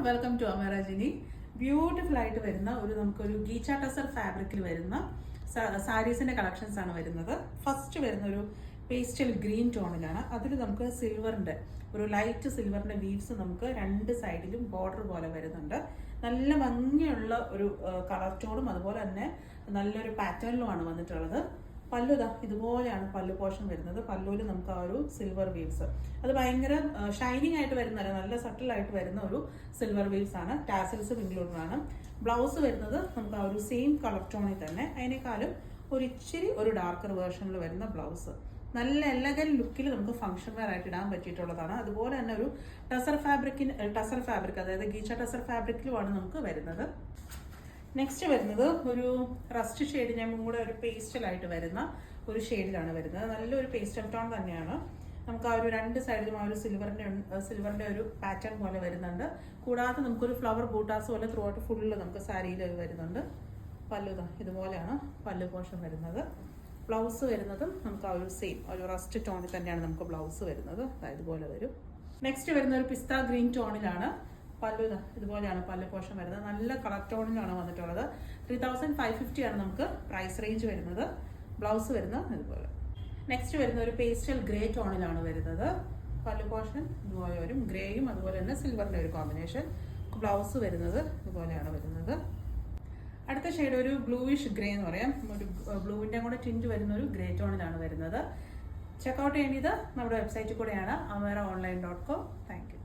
Welcome to അമേറാജിനി. Beautiful ആയിട്ട് വരുന്ന നമുക്കൊരു ഗീച്ച ടസർ ഫാബ്രിക്കിൽ വരുന്ന സാരീസിന്റെ കളക്ഷൻസ് ആണ് വരുന്നത്. ഫസ്റ്റ് വരുന്ന ഒരു പേസ്റ്റൽ ഗ്രീൻ ടോണിലാണ്. അതിൽ നമുക്ക് സിൽവറിന്റെ ഒരു ലൈറ്റ് സിൽവറിന്റെ വീവ്സ് നമുക്ക് രണ്ട് സൈഡിലും ബോർഡർ പോലെ വരുന്നുണ്ട്. നല്ല ഭംഗിയുള്ള ഒരു കളർ ടോണും അതുപോലെ തന്നെ നല്ലൊരു പാറ്റേണിലുമാണ് വന്നിട്ടുള്ളത്. പല്ലു ഇതുപോലെയാണ് പല്ലു പോർഷൻ വരുന്നത്. പല്ലുവിൽ നമുക്ക് ആ ഒരു സിൽവർ വീവ്സ്, അത് ഭയങ്കര ഷൈനിങ് ആയിട്ട് വരുന്നതല്ല, നല്ല സട്ടിൽ ആയിട്ട് വരുന്ന ഒരു സിൽവർ വീവ്സ് ആണ്. ടാസൽസും ഇൻക്ലൂഡഡ് ആണ്. ബ്ലൗസ് വരുന്നത് നമുക്ക് ആ ഒരു സെയിം കളർ ടോണിൽ തന്നെ, അതിനേക്കാളും ഒരു ഡാർക്കർ വേർഷനിൽ വരുന്ന ബ്ലൗസ്. നല്ല എലഗൻ ലുക്കിൽ നമുക്ക് ഫംഗ്ഷൻ വെയർ ആയിട്ട് ഇടാൻ പറ്റിയിട്ടുള്ളതാണ്. അതുപോലെ തന്നെ ഒരു ടസർ ഫാബ്രിക് അതായത് ഗീച്ച ടസർ ഫാബ്രിക്കിലുമാണ് നമുക്ക് വരുന്നത്. നെക്സ്റ്റ് വരുന്നത് ഒരു റസ്റ്റ് ഷെയ്ഡ്, ഞാൻ കൂടെ ഒരു പേസ്റ്റലായിട്ട് വരുന്ന ഒരു ഷെയ്ഡിലാണ് വരുന്നത്. നല്ലൊരു പേസ്റ്റൽ ടോൺ തന്നെയാണ്. നമുക്ക് ആ ഒരു രണ്ട് സൈഡിലും ആ ഒരു സിൽവറിന്റെ ഒരു പാറ്റേൺ പോലെ വരുന്നുണ്ട്. കൂടാതെ നമുക്കൊരു ഫ്ലവർ ബൂട്ടാസ് പോലെ ത്രൂ ഔട്ട് ഫുള്ള് നമുക്ക് സാരിയിൽ വരുന്നുണ്ട്. പല്ലു ഇതുപോലെയാണ് പല്ലു പോർഷൻ വരുന്നത്. ബ്ലൗസ് വരുന്നതും നമുക്ക് ആ ഒരു സെയിം ഒരു റസ്റ്റ് ടോണിൽ തന്നെയാണ് നമുക്ക് ബ്ലൗസ് വരുന്നത്. ഇതുപോലെ വരും. നെക്സ്റ്റ് വരുന്ന ഒരു പിസ്ത ഗ്രീൻ ടോണിലാണ്. പല്ലു ഇതുപോലെയാണ് പല്ലു പോർഷൻ വരുന്നത്. നല്ല കളർ ടോണിലാണ് വന്നിട്ടുള്ളത്. 3550 ആണ് നമുക്ക് പ്രൈസ് റേഞ്ച് വരുന്നത്. ബ്ലൗസ് വരുന്നത് ഇതുപോലെ. നെക്സ്റ്റ് വരുന്ന ഒരു പേസ്റ്റൽ ഗ്രേ ടോണിലാണ് വരുന്നത്. പല്ലു പോർഷൻ ഇതുപോലെ വരും. ഗ്രേയും അതുപോലെ തന്നെ സിൽവറിന്റെ ഒരു കോമ്പിനേഷൻ. ബ്ലൗസ് വരുന്നത് ഇതുപോലെയാണ് വരുന്നത്. അടുത്ത ഷെയ്ഡ് ഒരു ബ്ലൂയിഷ് ഗ്രേ എന്ന് പറയാം. ഒരു ബ്ലൂവിന്റെ കൂടെ ടിഞ്ച് വരുന്ന ഒരു ഗ്രേ ടോണിലാണ് വരുന്നത്. ചെക്കൗട്ട് ചെയ്യേണ്ടത് നമ്മുടെ വെബ്സൈറ്റിൽ കൂടെയാണ്, ameraonline.com. Thank you.